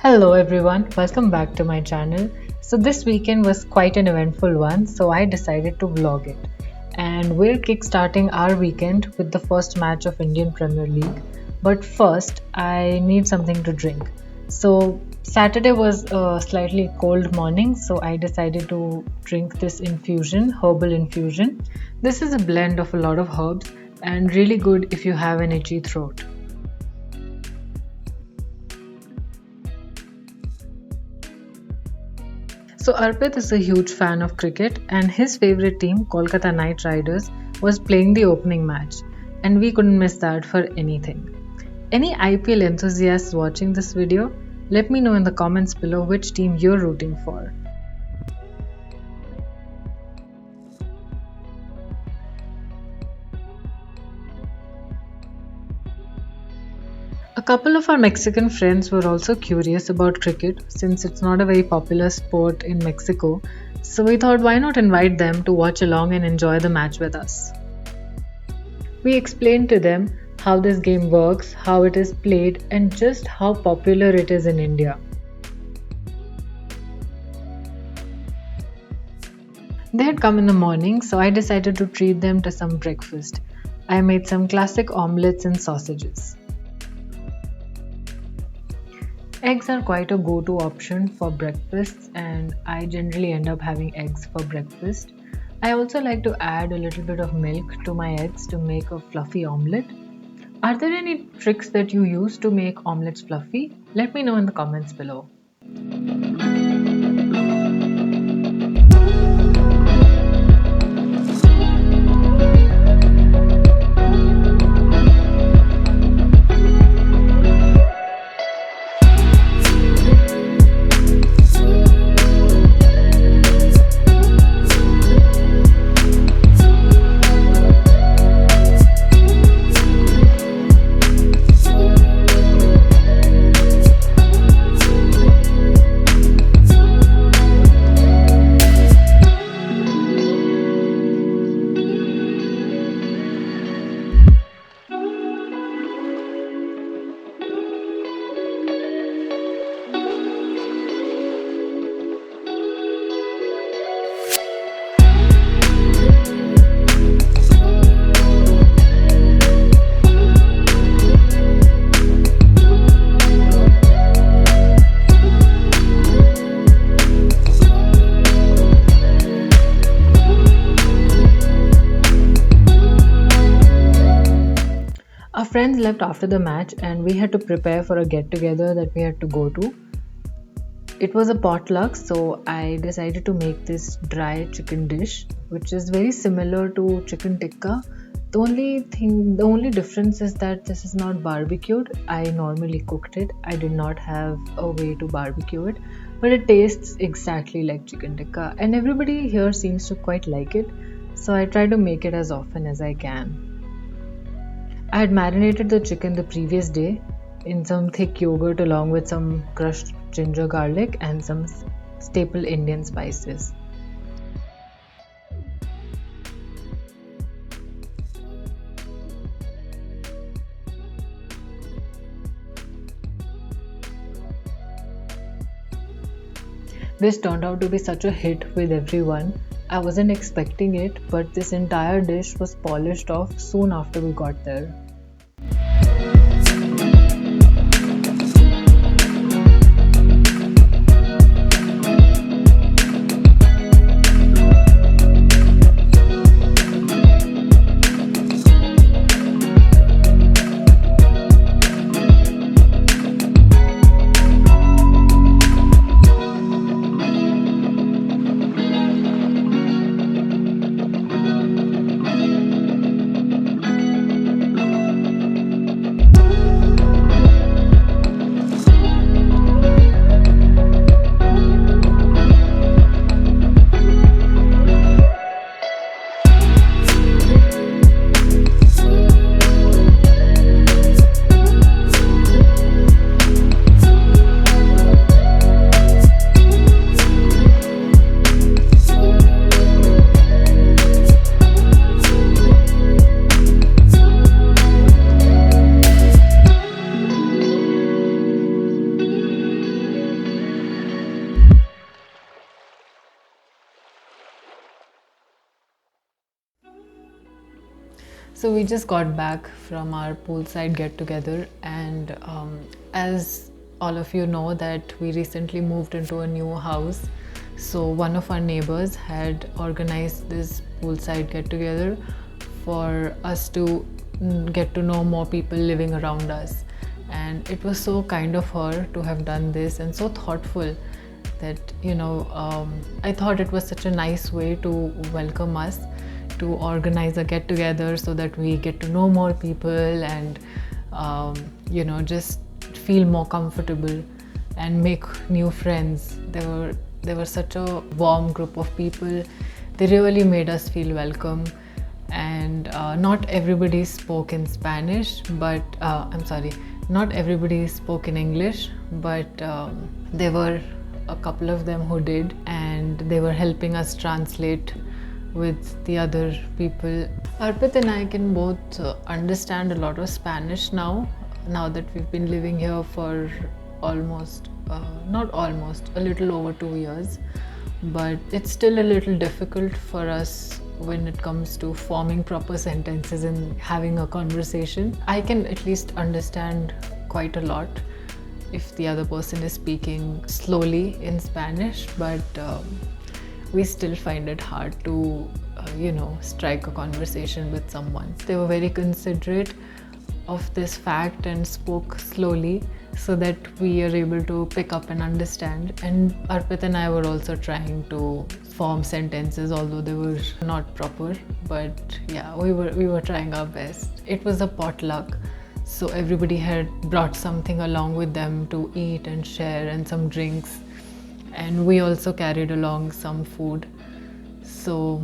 Hello everyone, welcome back to my channel. So this weekend was quite an eventful one, so I decided to vlog it. And we're kickstarting our weekend with the first match of Indian Premier League. But first, I need something to drink. So Saturday was a slightly cold morning, so I decided to drink this infusion, herbal infusion. This is a blend of a lot of herbs and really good if you have an itchy throat. So Arpit is a huge fan of cricket and his favorite team, Kolkata Knight Riders, was playing the opening match and we couldn't miss that for anything. Any IPL enthusiasts watching this video? Let me know in the comments below which team you're rooting for. A couple of our Mexican friends were also curious about cricket since it's not a very popular sport in Mexico, so we thought why not invite them to watch along and enjoy the match with us. We explained to them how this game works, how it is played, and just how popular it is in India. They had come in the morning, so I decided to treat them to some breakfast. I made some classic omelets and sausages. Eggs are quite a go-to option for breakfasts and I generally end up having eggs for breakfast. I also like to add a little bit of milk to my eggs to make a fluffy omelette. Are there any tricks that you use to make omelets fluffy? Let me know in the comments below. Our friends left after the match and we had to prepare for a get together that we had to go to. It was a potluck, so I decided to make this dry chicken dish, which is very similar to chicken tikka. The only difference is that this is not barbecued. I normally cooked it. I did not have a way to barbecue it, but it tastes exactly like chicken tikka and everybody here seems to quite like it. So I try to make it as often as I can. I had marinated the chicken the previous day in some thick yogurt along with some crushed ginger garlic and some staple Indian spices. This turned out to be such a hit with everyone. I wasn't expecting it, but this entire dish was polished off soon after we got there. So we just got back from our poolside get together, and as all of you know that we recently moved into a new house. So one of our neighbors had organized this poolside get together for us to get to know more people living around us. And it was so kind of her to have done this and so thoughtful that, I thought it was such a nice way to welcome us, to organize a get together so that we get to know more people and just feel more comfortable and make new friends. They were such a warm group of people. They really made us feel welcome. And not everybody spoke in Spanish, but not everybody spoke in English, but there were a couple of them who did, and they were helping us translate with the other people. Arpit and I can both understand a lot of Spanish now that we've been living here for a little over 2 years. But it's still a little difficult for us when it comes to forming proper sentences and having a conversation. I can at least understand quite a lot if the other person is speaking slowly in Spanish, but we still find it hard to, strike a conversation with someone. They were very considerate of this fact and spoke slowly so that we are able to pick up and understand. And Arpit and I were also trying to form sentences, although they were not proper. But yeah, we were trying our best. It was a potluck, so everybody had brought something along with them to eat and share, and some drinks. And we also carried along some food. So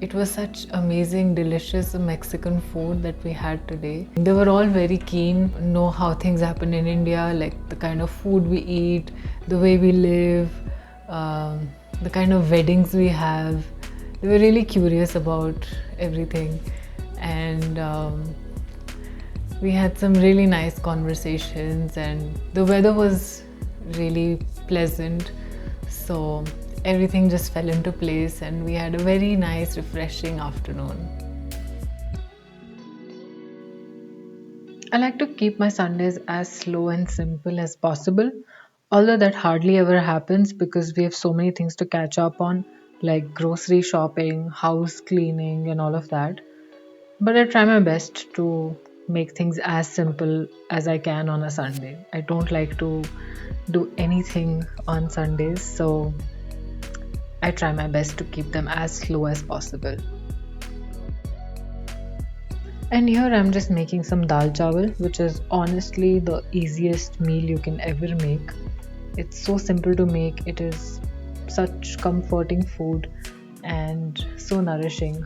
it was such amazing, delicious Mexican food that we had today. They were all very keen to know how things happen in India, like the kind of food we eat, the way we live, the kind of weddings we have. They were really curious about everything. And we had some really nice conversations, and the weather was really pleasant. So everything just fell into place, and we had a very nice, refreshing afternoon. I like to keep my Sundays as slow and simple as possible, although that hardly ever happens because we have so many things to catch up on, like grocery shopping, house cleaning, and all of that. But I try my best to make things as simple as I can on a Sunday. I don't like to do anything on Sundays, so I try my best to keep them as slow as possible. And here I'm just making some dal chawal, which is honestly the easiest meal you can ever make. It's so simple to make, it is such comforting food and so nourishing.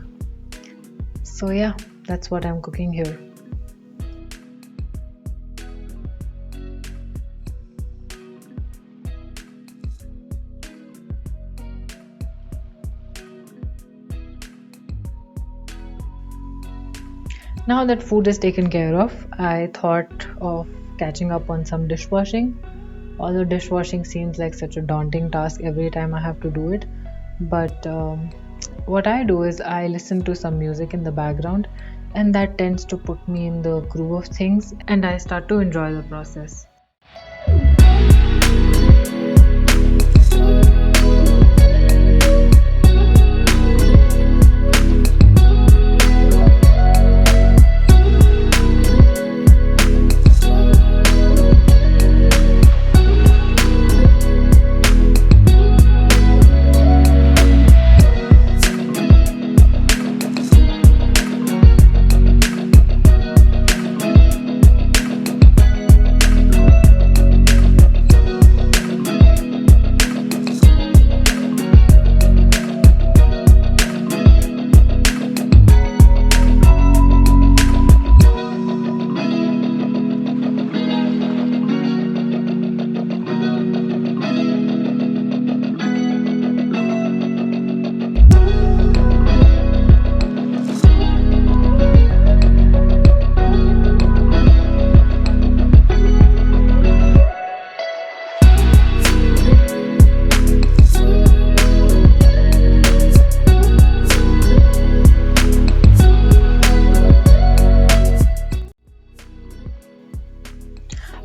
So yeah, that's what I'm cooking here. Now that food is taken care of, I thought of catching up on some dishwashing. Although dishwashing seems like such a daunting task every time I have to do it. But what I do is I listen to some music in the background, and that tends to put me in the groove of things, and I start to enjoy the process.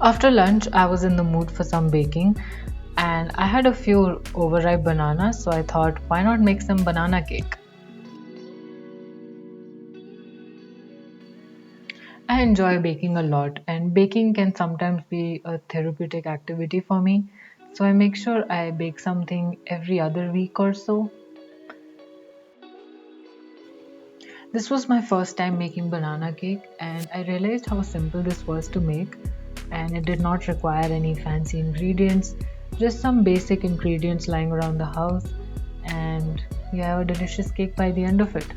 After lunch, I was in the mood for some baking and I had a few overripe bananas, so I thought, why not make some banana cake? I enjoy baking a lot, and baking can sometimes be a therapeutic activity for me. So I make sure I bake something every other week or so. This was my first time making banana cake, and I realized how simple this was to make. And it did not require any fancy ingredients, just some basic ingredients lying around the house, and you have a delicious cake by the end of it.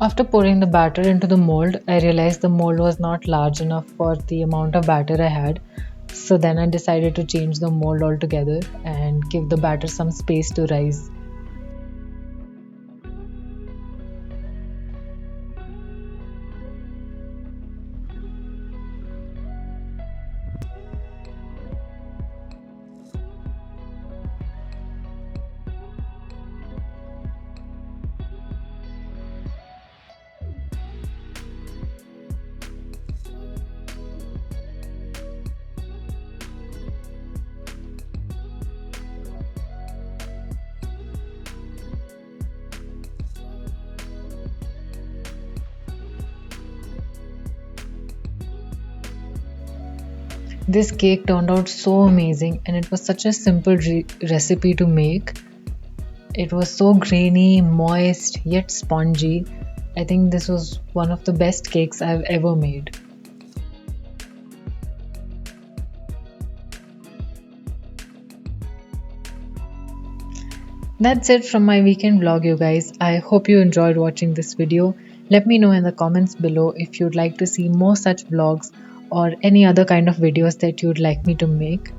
After pouring the batter into the mold, I realized the mold was not large enough for the amount of batter I had. So then I decided to change the mold altogether and give the batter some space to rise. This cake turned out so amazing, and it was such a simple recipe to make. It was so grainy, moist, yet spongy. I think this was one of the best cakes I've ever made. That's it from my weekend vlog, you guys. I hope you enjoyed watching this video. Let me know in the comments below if you'd like to see more such vlogs or any other kind of videos that you'd like me to make.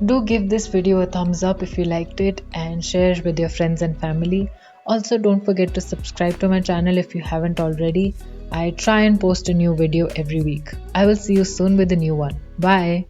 Do give this video a thumbs up if you liked it and share with your friends and family. Also, don't forget to subscribe to my channel if you haven't already. I try and post a new video every week. I will see you soon with a new one. Bye.